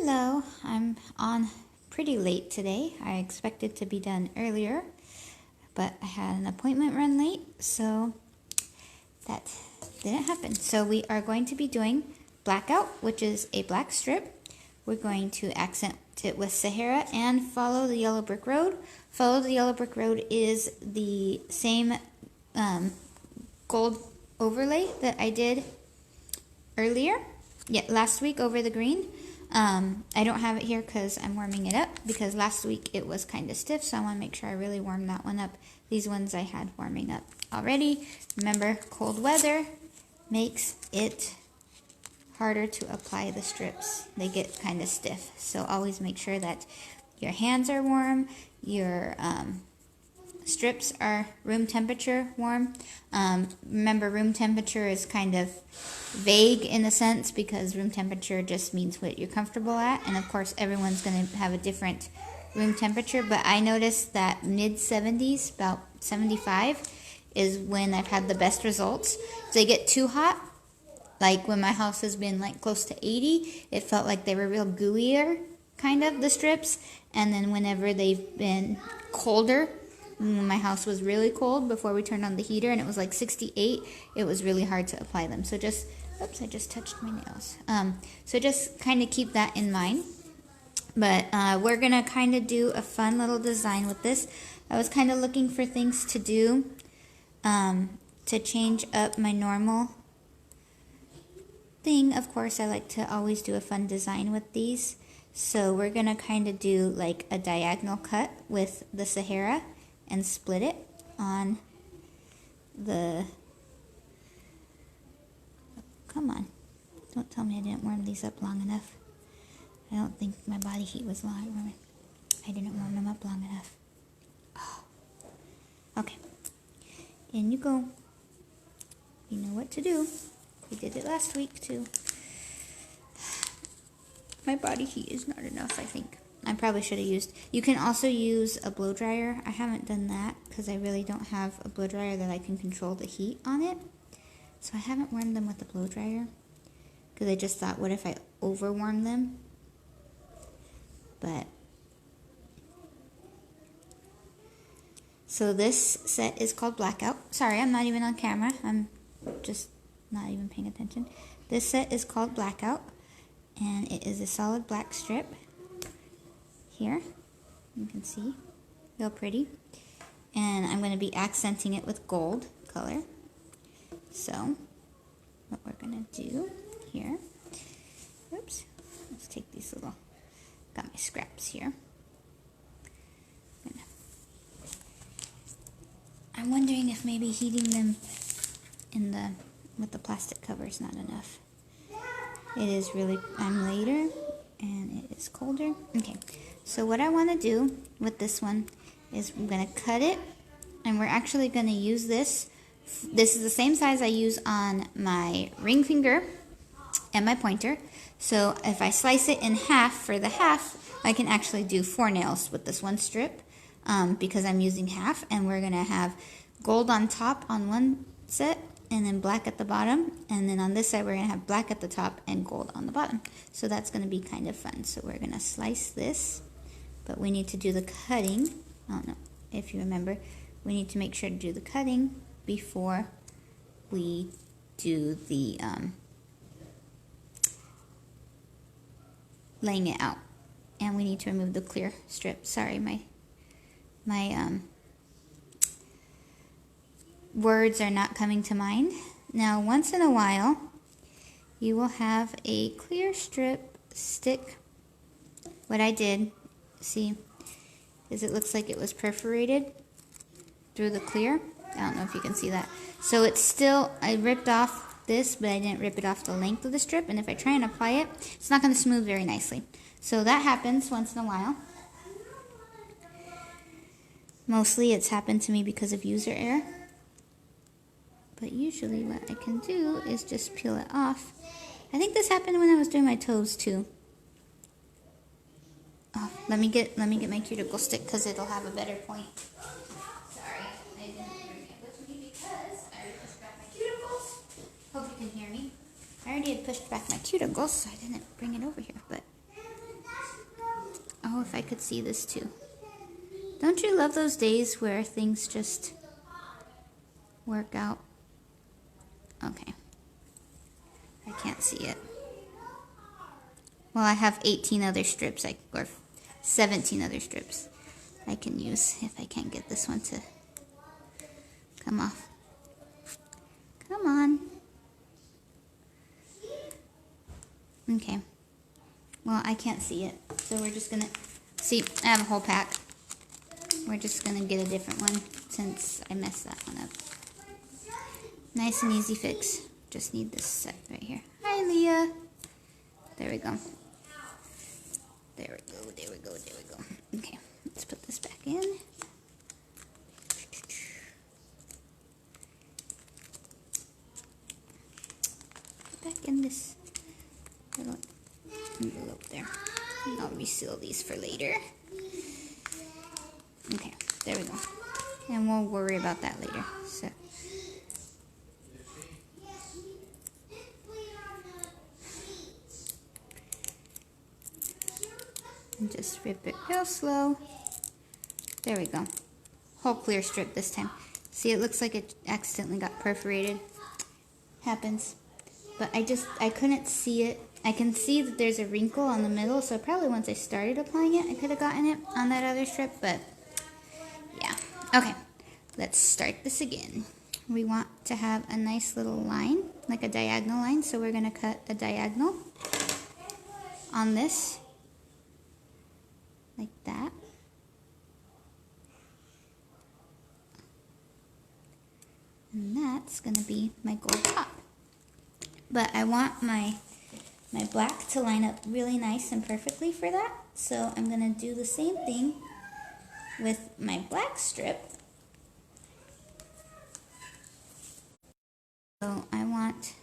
Hello, I'm on pretty late today. I expected to be done earlier, but I had an appointment run late, so that didn't happen. So we are going to be doing Blackout, which is a black strip. We're going to accent it with Sahara and Follow the Yellow Brick Road. Follow the Yellow Brick Road is the same gold overlay that I did earlier, last week over the green. I don't have it here because I'm warming it up because last week it was kind of stiff, so I want to make sure I really warm that one up. These ones I had warming up already. Remember, cold weather makes it harder to apply the strips. They get kind of stiff, so always make sure that your hands are warm, your strips are room temperature warm. Remember, room temperature is kind of vague in a sense because room temperature just means what you're comfortable at, and of course everyone's going to have a different room temperature, but I noticed that mid 70s, about 75, is when I've had the best results. If they get too hot, like when my house has been like close to 80, it felt like they were real gooier, kind of, the strips, and then whenever they've been colder, when my house was really cold before we turned on the heater and it was like 68, it was really hard to apply them. So just, oops, I just touched my nails. So just kind of keep that in mind. But we're going to kind of do a fun little design with this. I was kind of looking for things to do to change up my normal thing. Of course, I like to always do a fun design with these. So we're going to kind of do like a diagonal cut with the Sahara and split it on the, come on, don't tell me I didn't warm these up long enough. I don't think my body heat was long. I didn't warm them up long enough. Oh. Okay, in you go. You know what to do. We did it last week too. My body heat is not enough, I think. I probably should have used, you can also use a blow dryer. I haven't done that because I really don't have a blow dryer that I can control the heat on it. So I haven't warmed them with the blow dryer because I just thought, what if I over warm them? But, so this set is called Blackout. Sorry, I'm not even on camera. I'm just not even paying attention. This set is called Blackout, and it is a solid black strip. Here, you can see, real pretty, and I'm going to be accenting it with gold color. So what we're going to do here, oops, let's take these little, got my scraps here. I'm wondering if maybe heating them in the with the plastic cover is not enough. It is really, I'm later and it is colder. Okay, so what I want to do with this one is I'm going to cut it, and we're actually going to use this. This is the same size I use on my ring finger and my pointer. So if I slice it in half for the half, I can actually do 4 nails with this one strip because I'm using half, and we're going to have gold on top on one set and then black at the bottom, and then on this side we're going to have black at the top and gold on the bottom. So that's going to be kind of fun. So we're going to slice this, but we need to do the cutting. I don't know if you remember, we need to make sure to do the cutting before we do the laying it out. And we need to remove the clear strip. Sorry, my words are not coming to mind. Now, once in a while, you will have a clear strip stick. What I did, see, is it looks like it was perforated through the clear. I don't know if you can see that. So it's still, I ripped off this, but I didn't rip it off the length of the strip, and if I try and apply it, it's not going to smooth very nicely. So that happens once in a while. Mostly it's happened to me because of user error. But usually what I can do is just peel it off. I think this happened when I was doing my toes too. Oh, let me get my cuticle stick because it'll have a better point. Sorry, I didn't bring it with me because I already pushed back my cuticles. Hope you can hear me. I already had pushed back my cuticles, so I didn't bring it over here. But Oh, if I could see this too. Don't you love those days where things just work out? Okay. I can't see it. Well, I have 18 other strips, or 17 other strips I can use if I can't get this one to come off. Come on. Okay. Well, I can't see it, so we're just gonna see. I have a whole pack. We're just gonna get a different one since I messed that one up. Nice and easy fix. Just need this set right here. Hi, Leah. There we go. There we go, there we go, there we go. Okay, let's put this back in. Back in this little envelope there. And I'll reseal these for later. Okay, there we go. And we'll worry about that later. So. And just rip it real slow. There we go. Whole clear strip this time. See, it looks like it accidentally got perforated. Happens. But I couldn't see it. I can see that there's a wrinkle on the middle, so probably once I started applying it, I could have gotten it on that other strip, but yeah. Okay, let's start this again. We want to have a nice little line, like a diagonal line, so we're gonna cut a diagonal on this. Like that. And that's going to be my gold top. But I want my black to line up really nice and perfectly for that. So I'm going to do the same thing with my black strip. So I want,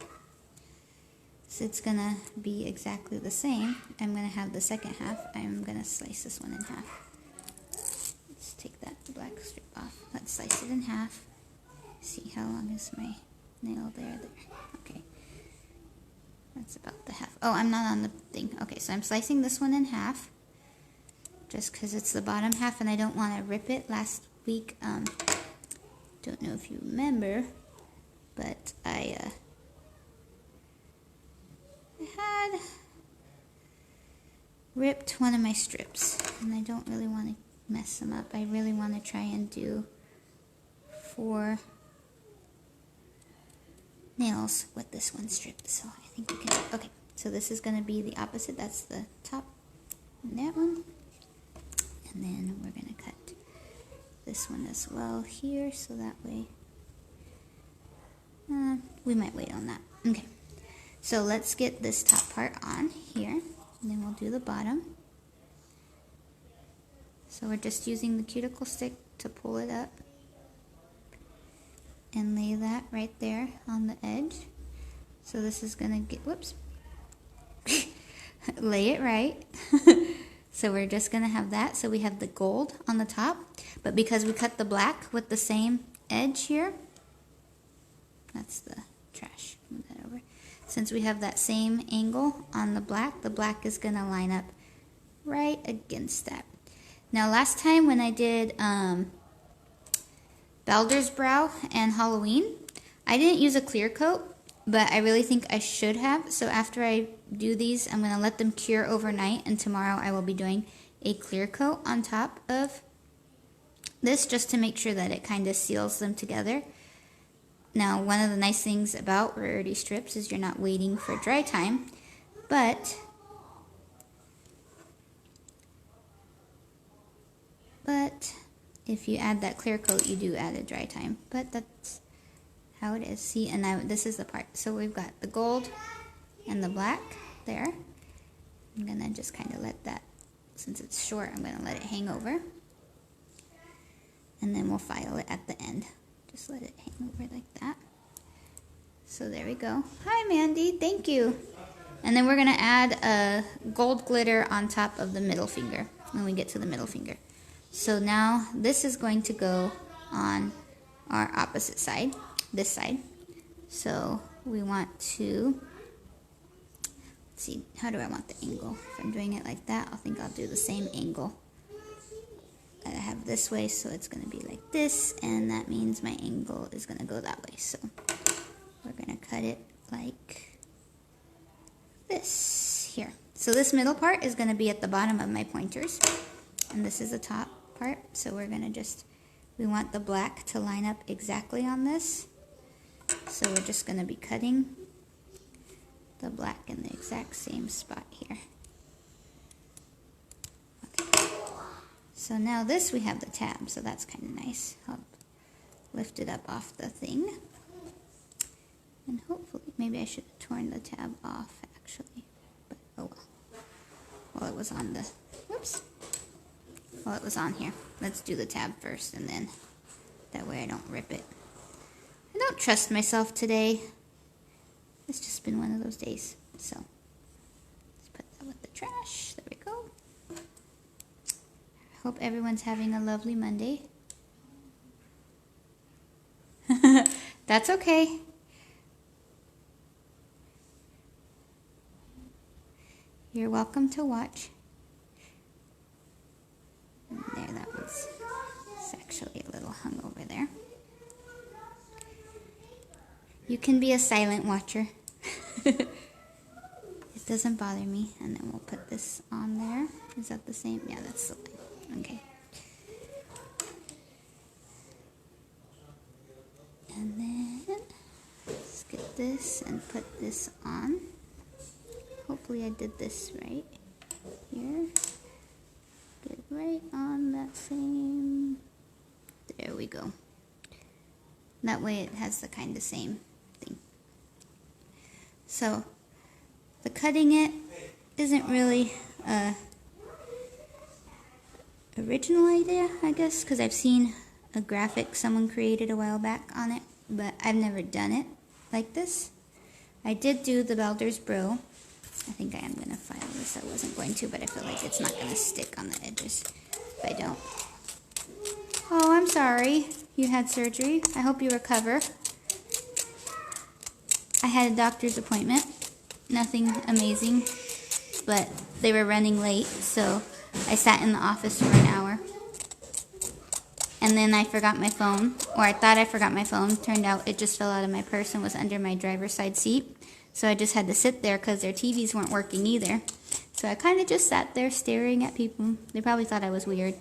so it's going to be exactly the same. I'm going to have the second half. I'm going to slice this one in half. Let's take that black strip off. Let's slice it in half. See how long is my nail there? Okay. That's about the half. Oh, I'm not on the thing. Okay, so I'm slicing this one in half. Just because it's the bottom half and I don't want to rip it. Last week, don't know if you remember, but I had ripped one of my strips and I don't really want to mess them up. I really want to try and do 4 nails with this one strip, so I think we can. Okay, so this is going to be the opposite. That's the top and that one, and then we're going to cut this one as well here, so that way we might wait on that. Okay, so let's get this top part on here, and then we'll do the bottom. So we're just using the cuticle stick to pull it up and lay that right there on the edge. So this is gonna get, whoops, lay it right. So we're just gonna have that. So we have the gold on the top, but because we cut the black with the same edge here, that's the trash, move that over. Since we have that same angle on the black is gonna line up right against that. Now last time when I did Baldur's Brow and Halloween, I didn't use a clear coat, but I really think I should have. So after I do these, I'm going to let them cure overnight, and tomorrow I will be doing a clear coat on top of this just to make sure that it kind of seals them together. Now, one of the nice things about Rarity strips is you're not waiting for dry time, but if you add that clear coat, you do add a dry time. But that's how it is. See, and now this is the part. So we've got the gold and the black there. I'm going to just kind of let that, since it's short, I'm going to let it hang over. And then we'll file it at the end. Just let it hang over like that. So there we go. Hi, Mandy. Thank you. And then we're going to add a gold glitter on top of the middle finger when we get to the middle finger. So now this is going to go on our opposite side, this side. So we want to let's see, how do I want the angle? If I'm doing it like that, I think I'll do the same angle. I have this way, so it's going to be like this, and that means my angle is going to go that way. So we're going to cut it like this here. So this middle part is going to be at the bottom of my pointers, and this is the top part. So we're going to just, we want the black to line up exactly on this. So we're just going to be cutting the black in the exact same spot here. Okay. So now this we have the tab, so that's kind of nice. I'll lift it up off the thing. And hopefully, maybe I should have torn the tab off actually. But oh well. Well, it was on the, whoops. Well, it was on here. Let's do the tab first, and then that way I don't rip it. I don't trust myself today. It's just been one of those days. So let's put that with the trash. There we go. I hope everyone's having a lovely Monday. That's okay. You're welcome to watch. And there, that was, it's actually a little hung over there. You can be a silent watcher. It doesn't bother me. And then we'll put this on there. Is that the same? Yeah, that's the line. Okay. And then let's get this and put this on. Hopefully I did this right here. Get it right on that same. There we go. That way it has the kind of same thing. So the cutting it isn't really a original idea, I guess, because I've seen a graphic someone created a while back on it, but I've never done it like this. I did do the Baldur's Bro. I think I am going to file this. I wasn't going to, but I feel like it's not going to stick on the edges if I don't. Oh, I'm sorry. You had surgery. I hope you recover. I had a doctor's appointment. Nothing amazing, but they were running late, so I sat in the office for an hour. And then I forgot my phone, or I thought I forgot my phone. Turned out it just fell out of my purse and was under my driver's side seat. So I just had to sit there because their TVs weren't working either. So I kind of just sat there staring at people. They probably thought I was weird.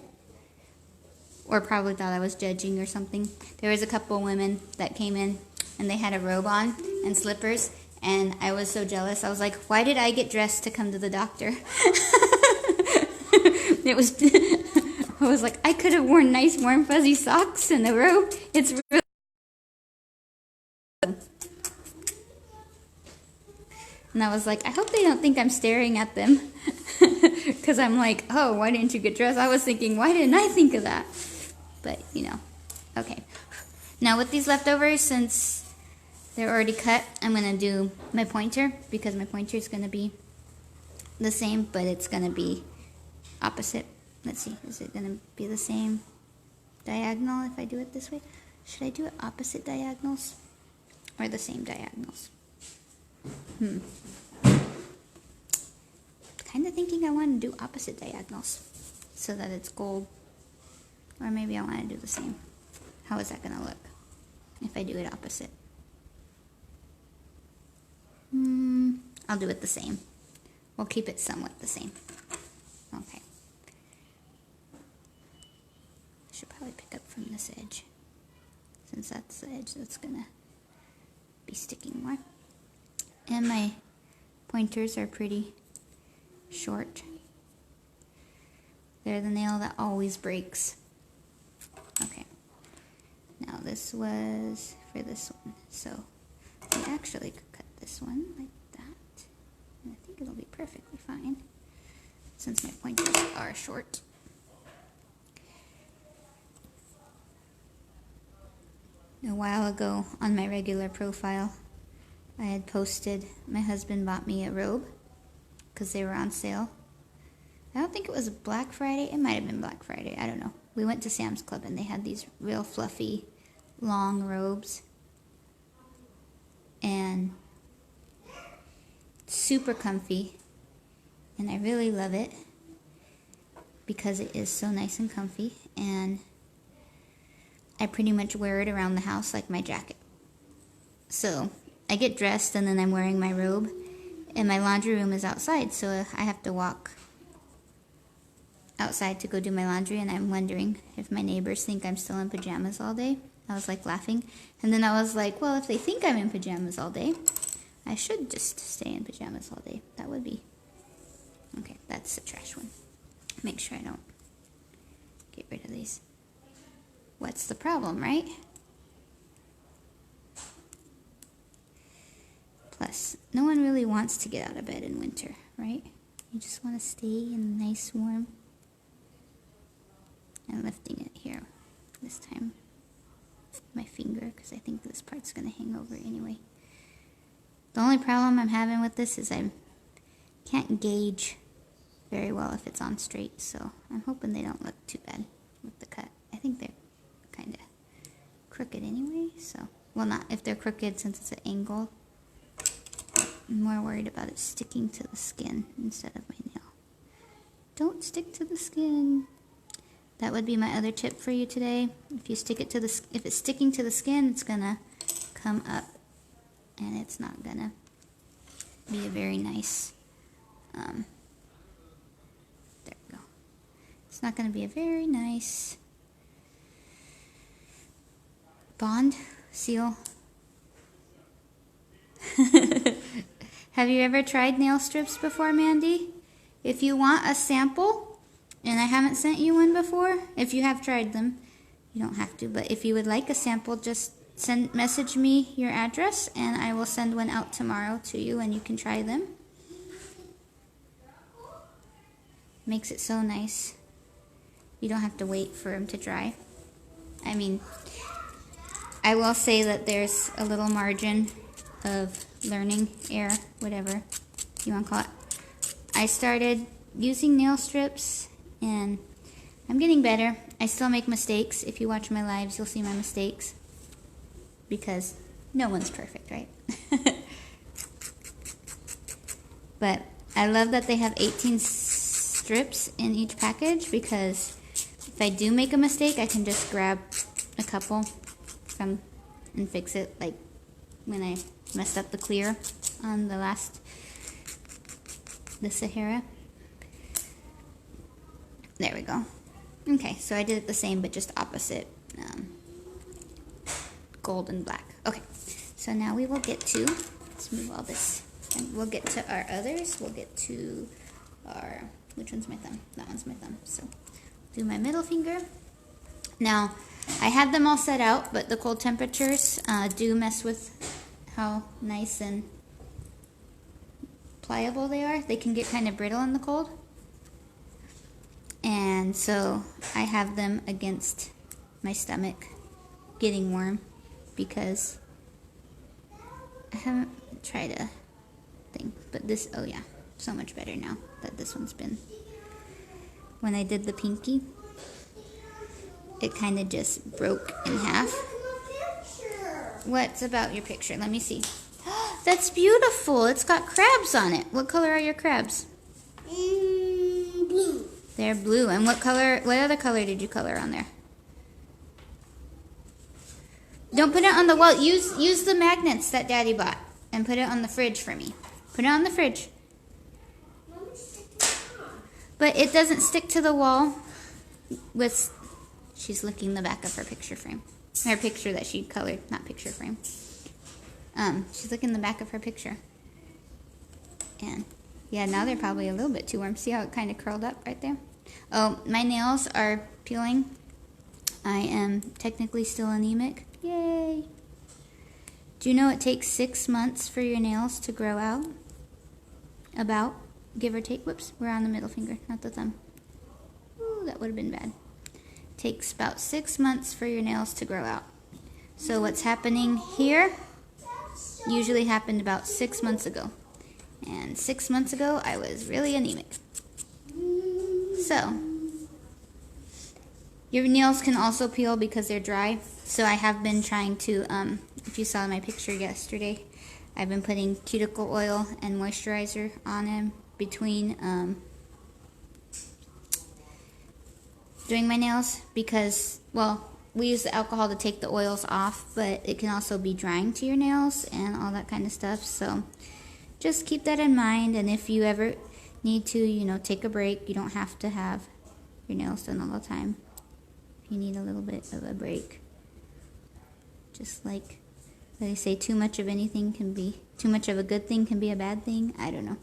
Or probably thought I was judging or something. There was a couple women that came in and they had a robe on and slippers. And I was so jealous. I was like, why did I get dressed to come to the doctor? It was, I was like, I could have worn nice warm fuzzy socks and a robe. It's really. And I was like, I hope they don't think I'm staring at them. Because I'm like, oh, why didn't you get dressed? I was thinking, why didn't I think of that? But, you know, okay. Now with these leftovers, since they're already cut, I'm going to do my pointer. Because my pointer is going to be the same, but it's going to be opposite. Let's see, is it going to be the same diagonal if I do it this way? Should I do it opposite diagonals? Or the same diagonals? Kind of thinking I want to do opposite diagonals so that it's gold, or maybe I want to do the same. How is that going to look if I do it opposite? I'll do it the same. We'll keep it somewhat the same. Okay. I should probably pick up from this edge, since that's the edge that's going to be sticking more. And my pointers are pretty short. They're the nail that always breaks. Okay. Now this was for this one. So we actually could cut this one like that. And I think it'll be perfectly fine since my pointers are short. A while ago on my regular profile, I had posted my husband bought me a robe because they were on sale. I don't think it was Black Friday. It might have been Black Friday. I don't know. We went to Sam's Club and they had these real fluffy, long robes. And super comfy, and I really love it because it is so nice and comfy, and I pretty much wear it around the house like my jacket. So I get dressed and then I'm wearing my robe, and my laundry room is outside, so I have to walk outside to go do my laundry, and I'm wondering if my neighbors think I'm still in pajamas all day. I was like laughing, and then I was like, well, if they think I'm in pajamas all day, I should just stay in pajamas all day. That would be... Okay, that's the trash one. Make sure I don't get rid of these. What's the problem, right? Plus, no one really wants to get out of bed in winter, right? You just want to stay in nice warm. I'm lifting it here this time. My finger, because I think this part's going to hang over anyway. The only problem I'm having with this is I can't gauge very well if it's on straight, so I'm hoping they don't look too bad with the cut. I think they're kind of crooked anyway, so, well, not if they're crooked since it's an angle. I'm more worried about it sticking to the skin instead of my nail. Don't stick to the skin. That would be my other tip for you today. If you stick it to the, if it's sticking to the skin, it's gonna come up, and it's not gonna be a very nice. There we go. It's not gonna be a very nice bond seal. Have you ever tried nail strips before, Mandy? If you want a sample, and I haven't sent you one before, if you have tried them, you don't have to, but if you would like a sample, just message me your address, and I will send one out tomorrow to you, and you can try them. Makes it so nice. You don't have to wait for them to dry. I mean, I will say that there's a little margin of learning, error, whatever you want to call it. I started using nail strips, and I'm getting better. I still make mistakes. If you watch my lives, you'll see my mistakes, because no one's perfect, right? But I love that they have 18 strips in each package, because if I do make a mistake, I can just grab a couple from and fix it, like when I messed up the clear on the Sahara. There we go. Okay, so I did it the same, but just opposite. Gold and black. Okay, so now we will get to, let's move all this, and we'll get to our others. We'll get to our, which one's my thumb? That one's my thumb. So do my middle finger. Now, I had them all set out, but the cold temperatures do mess with how nice and pliable they are. They can get kind of brittle in the cold. And so I have them against my stomach getting warm, because I haven't tried a thing. But this, oh yeah, so much better now that this one's been, when I did the pinky, it kind of just broke in half. What's about your picture? Let me see. That's beautiful. It's got crabs on it. What color are your crabs? Blue. They're blue. And what color? What other color did you color on there? Don't put it on the wall. Use the magnets that Daddy bought and put it on the fridge for me. Put it on the fridge. But it doesn't stick to the wall. With, she's licking the back of her picture frame. Her picture that she colored, not picture frame. She's looking the back of her picture. And yeah, now they're probably a little bit too warm. See how it kind of curled up right there? Oh, my nails are peeling. I am technically still anemic. Yay! Do you know it takes 6 months for your nails to grow out? About, give or take. Whoops, we're on the middle finger, not the thumb. Ooh, that would have been bad. Takes about 6 months for your nails to grow out. So what's happening here usually happened about 6 months ago. And 6 months ago, I was really anemic. So, your nails can also peel because they're dry. So I have been trying to, if you saw my picture yesterday, I've been putting cuticle oil and moisturizer on him between doing my nails because, well, we use the alcohol to take the oils off, but it can also be drying to your nails and all that kind of stuff. So just keep that in mind, and if you ever need to, you know, take a break, you don't have to have your nails done all the time. If you need a little bit of a break, just like they say, too much of anything can be, too much of a good thing can be a bad thing. I don't know.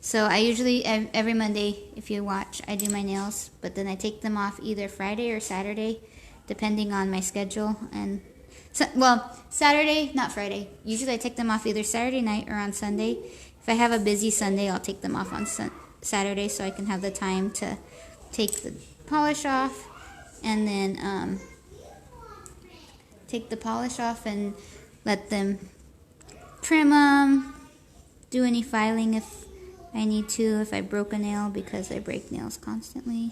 So I usually, every Monday, if you watch, I do my nails, but then I take them off either Friday or Saturday, depending on my schedule. And so, well, Saturday, not Friday. Usually I take them off either Saturday night or on Sunday. If I have a busy Sunday, I'll take them off on Saturday so I can have the time to take the polish off, and then take the polish off and let them trim them, do any filing if I need to, if I broke a nail, because I break nails constantly.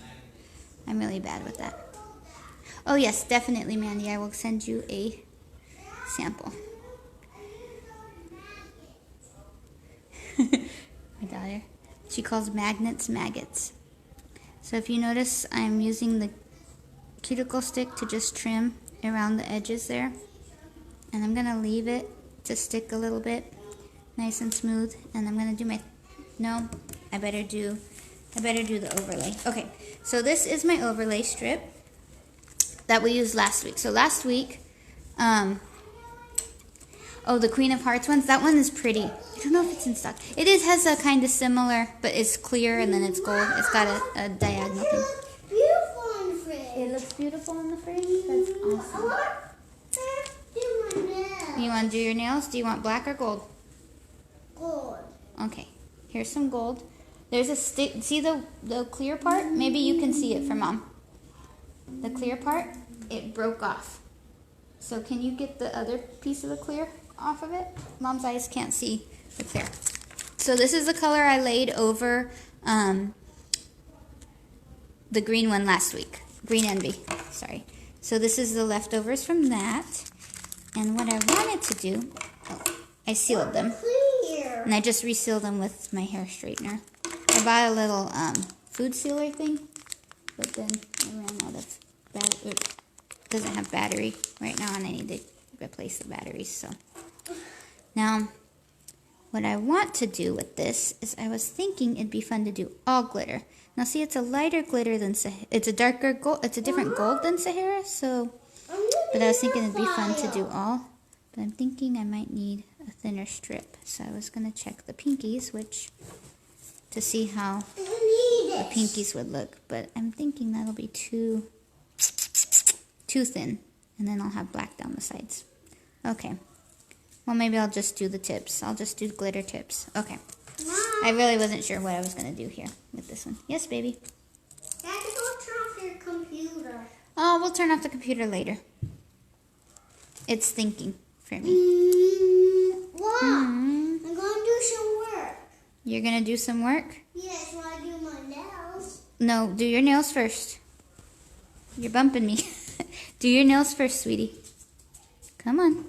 I'm really bad with that. Oh yes, definitely, Mandy, I will send you a sample. My daughter, she calls magnets maggots. So if you notice, I'm using the cuticle stick to just trim around the edges there, and I'm gonna leave it to stick a little bit nice and smooth, and I'm gonna do my, no, I better do the overlay. Okay, so this is my overlay strip that we used last week. So last week, oh, the Queen of Hearts ones, that one is pretty. I don't know if it's in stock. It is, has a kind of similar, but it's clear and then it's gold. It's got a diagonal thing. It looks beautiful in the fridge? That's awesome. You want to do your nails? Do you want black or gold? Gold. Okay, here's some gold. There's a stick. See the clear part? Maybe you can see it for Mom. The clear part, it broke off. So can you get the other piece of the clear off of it? Mom's eyes can't see the clear. So this is the color I laid over the green one last week. Green Envy, sorry. So this is the leftovers from that. And what I wanted to do, oh, I sealed them. And I just resealed them with my hair straightener. I bought a little food sealer thing, but then I ran out of battery. It doesn't have battery right now, and I need to replace the batteries. So now, what I want to do with this is I was thinking it'd be fun to do all glitter. Now see, it's a lighter glitter than Sahara. It's a darker gold. It's a different gold than Sahara. So, but I was thinking it'd be fun to do all. But I'm thinking I might need a thinner strip. So I was gonna check the pinkies, to see how the pinkies would look. But I'm thinking that'll be too thin, and then I'll have black down the sides. Okay. Well, maybe I'll just do the tips. I'll just do glitter tips. Okay. Mom. I really wasn't sure what I was going to do here with this one. Yes, baby? Daddy, go turn off your computer. Oh, we'll turn off the computer later. It's thinking for me. What? I'm going to do some work. You're going to do some work? Yes, when I do my nails. No, do your nails first. You're bumping me. Do your nails first, sweetie. Come on.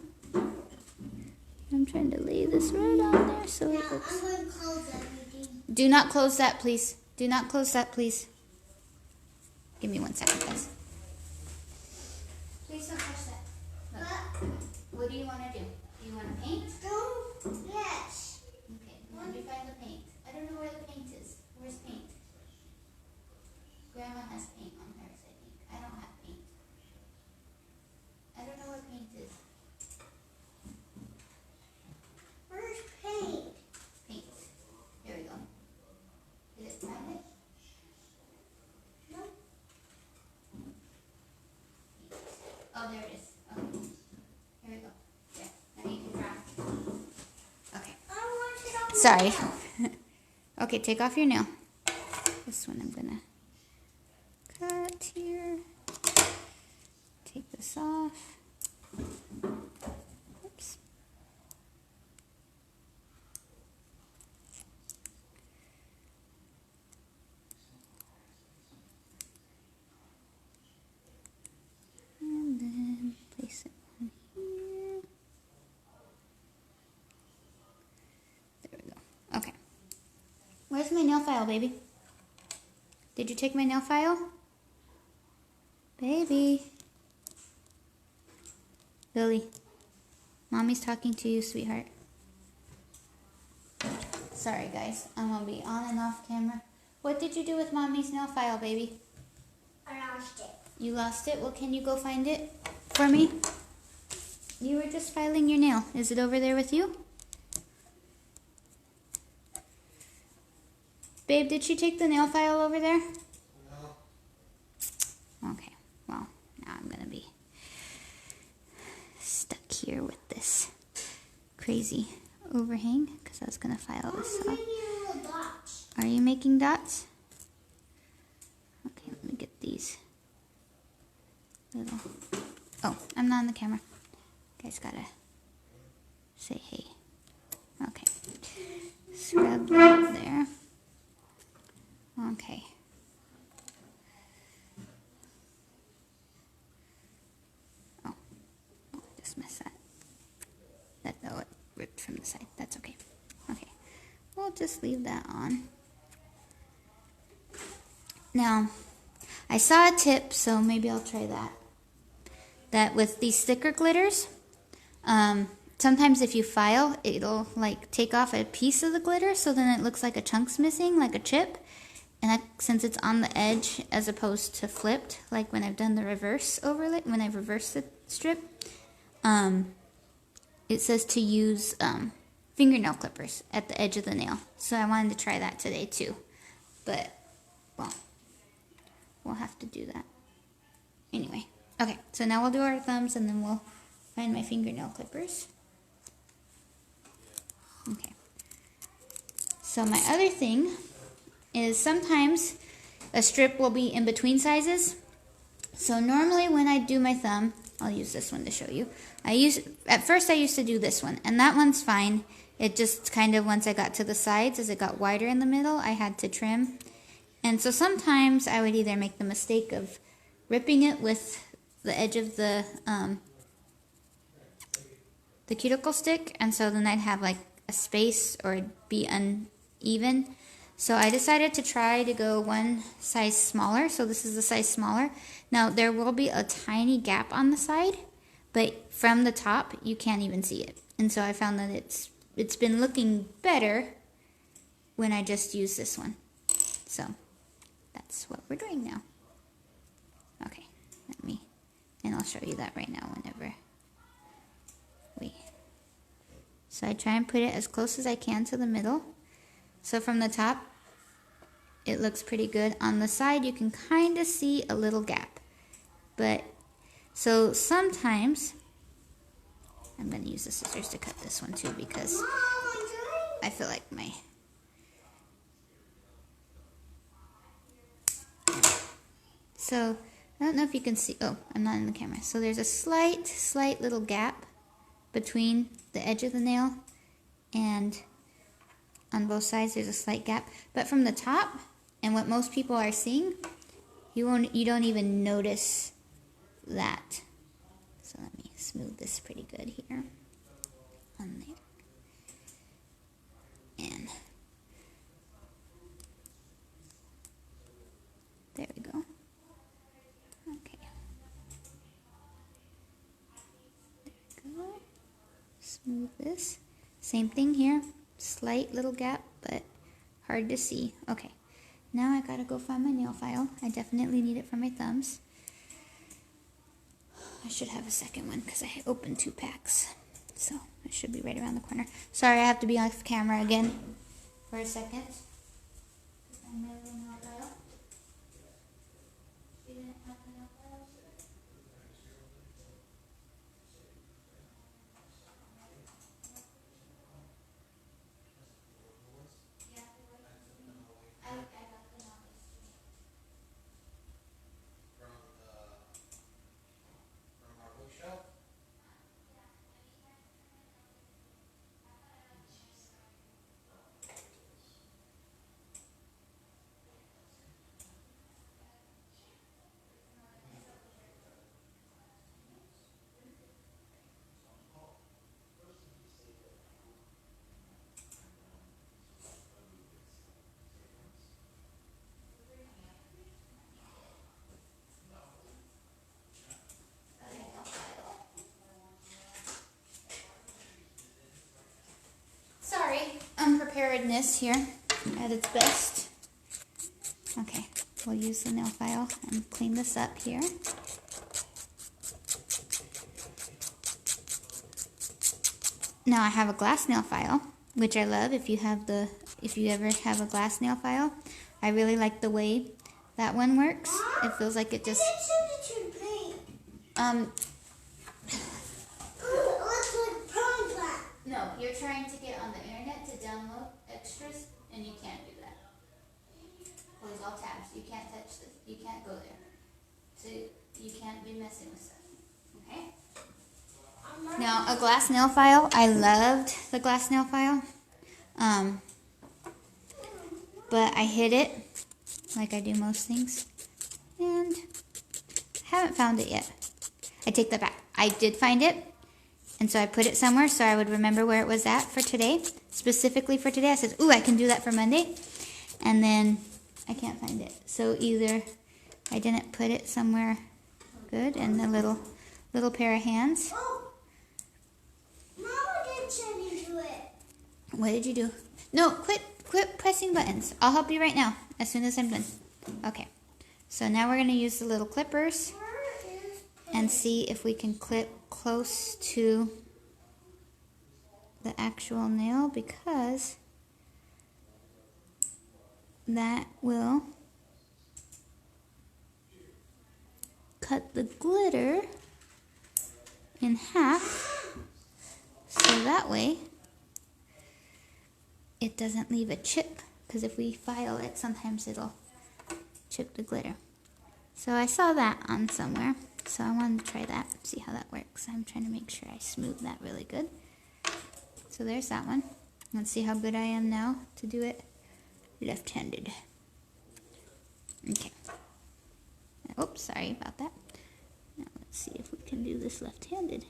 I'm trying to lay this right on there so it looks... I'm going to close everything. Do not close that, please. Do not close that, please. Give me 1 second, guys. Please don't touch that. Look. What do you want to do? Do you want to paint? Yes. Okay, let me find the paint. I don't know where the paint is. Where's paint? Grandma has paint on hers, I think. I don't have paint. I don't know where paint is. Where's paint? Paint. Here we go. Did it find it? No. Oh, there it is. Okay. Here we go. Yeah. Now you can draw. Okay. I want it on. Sorry. Okay, take off your nail. This one I'm gonna cut here. Take this off. Oops. And then place it on here. Where's my nail file, baby? Did you take my nail file? Baby. Lily. Mommy's talking to you, sweetheart. Sorry, guys. I'm going to be on and off camera. What did you do with Mommy's nail file, baby? I lost it. You lost it? Well, can you go find it for me? You were just filing your nail. Is it over there with you? Babe, did she take the nail file over there? No. Okay, well, now I'm going to be stuck here with this crazy overhang because I was going to file this off. Dots. Are you making dots? Okay, let me get these little... Oh, I'm not on the camera. Guys gotta say hey. Okay. Scrub that there. Okay. Oh, I just missed that. Oh, it ripped from the side. That's okay. Okay. We'll just leave that on. Now, I saw a tip, so maybe I'll try that. That with these sticker glitters, sometimes if you file, it'll like take off a piece of the glitter, so then it looks like a chunk's missing, like a chip. And that, since it's on the edge as opposed to flipped, like when I've done the reverse overlay, when I've reversed the strip, it says to use fingernail clippers at the edge of the nail. So I wanted to try that today too. But, well, we'll have to do that. Anyway, okay, so now we'll do our thumbs and then we'll find my fingernail clippers. Okay. So my other thing is sometimes a strip will be in between sizes. So normally when I do my thumb, I'll use this one to show you. At first I used to do this one, and that one's fine. It just kind of, once I got to the sides, as it got wider in the middle, I had to trim. And so sometimes I would either make the mistake of ripping it with the edge of the cuticle stick, and so then I'd have like a space or it'd be uneven. So I decided to try to go one size smaller. So this is the size smaller. Now there will be a tiny gap on the side, but from the top you can't even see it. And so I found that it's been looking better when I just use this one. So that's what we're doing now. Okay, and I'll show you that right now whenever so I try and put it as close as I can to the middle. So from the top, it looks pretty good. On the side, you can kind of see a little gap. But, so sometimes, I'm going to use the scissors to cut this one too because I feel like so, I don't know if you can see, oh, I'm not in the camera. So there's a slight little gap between the edge of the nail and on both sides there's a slight gap, but from the top and what most people are seeing, you don't even notice that. So let me smooth this pretty good here on there. And there we go. Okay. There we go. Smooth this. Same thing here. Slight little gap, but hard to see. Okay, now I gotta go find my nail file. I definitely need it for my thumbs. I should have a second one because I opened 2 packs. So it should be right around the corner. Sorry, I have to be off camera again for a second. stubbornness here at its best. Okay, we'll use the nail file and clean this up here. Now I have a glass nail file, which I love. If you ever have a glass nail file, I really like the way that one works. It feels like it just no, you're trying to get on the internet to download extras, and you can't do that. Close all tabs. You can't touch this. You can't go there. So you can't be messing with stuff. Okay? Now, a glass nail file. I loved the glass nail file. But I hid it, like I do most things. And haven't found it yet. I take that back. I did find it. And so I put it somewhere so I would remember where it was at for today. Specifically for today, I said, ooh, I can do that for Monday. And then I can't find it. So either I didn't put it somewhere good in the little pair of hands. Oh, Mama did tell me to do it. What did you do? No, quit pressing buttons. I'll help you right now as soon as I'm done. Okay. So now we're going to use the little clippers and see if we can clip close to the actual nail, because that will cut the glitter in half, so that way it doesn't leave a chip, because if we file it, sometimes it'll chip the glitter. So I saw that on somewhere, so I wanted to try that, see how that works. I'm trying to make sure I smooth that really good. So there's that one. Let's see how good I am now to do it left-handed. Okay. Oops, sorry about that. Now let's see if we can do this left-handed.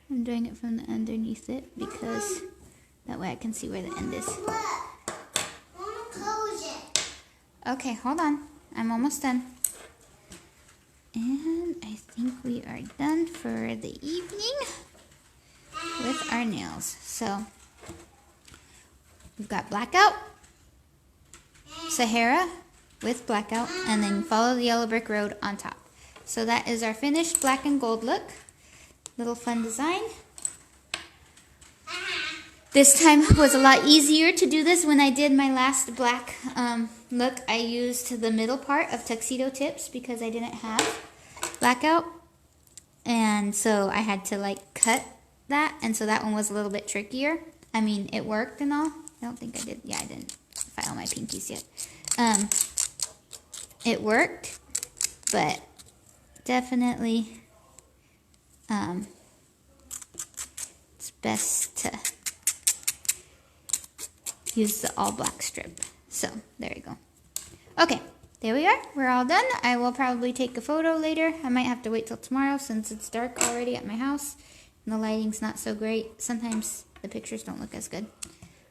I'm doing it from the underneath it because that way I can see where the end is. Look, I want to close it. Okay, hold on. I'm almost done. And I think we are done for the evening with our nails. So we've got Blackout, Sahara with Blackout, and then Follow the Yellow Brick Road on top. So that is our finished black and gold look. Little fun design. This time was a lot easier to do this. When I did my last black look, I used the middle part of tuxedo tips because I didn't have Blackout. And so I had to like cut that. And so that one was a little bit trickier. I mean, it worked and all. I don't think I did. Yeah, I didn't file my pinkies yet. It worked, but definitely it's best to use the all black strip. So there you go. Okay, there we are. We're all done. I will probably take a photo later. I might have to wait till tomorrow since it's dark already at my house and the lighting's not so great. Sometimes the pictures don't look as good.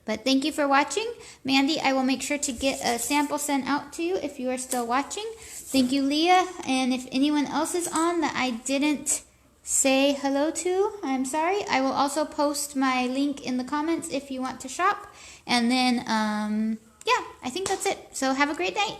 But thank you for watching. Mandy, I will make sure to get a sample sent out to you if you are still watching. Thank you, Leah. And if anyone else is on that I didn't say hello to, I'm sorry. I will also post my link in the comments if you want to shop. And then, yeah, I think that's it. So have a great night.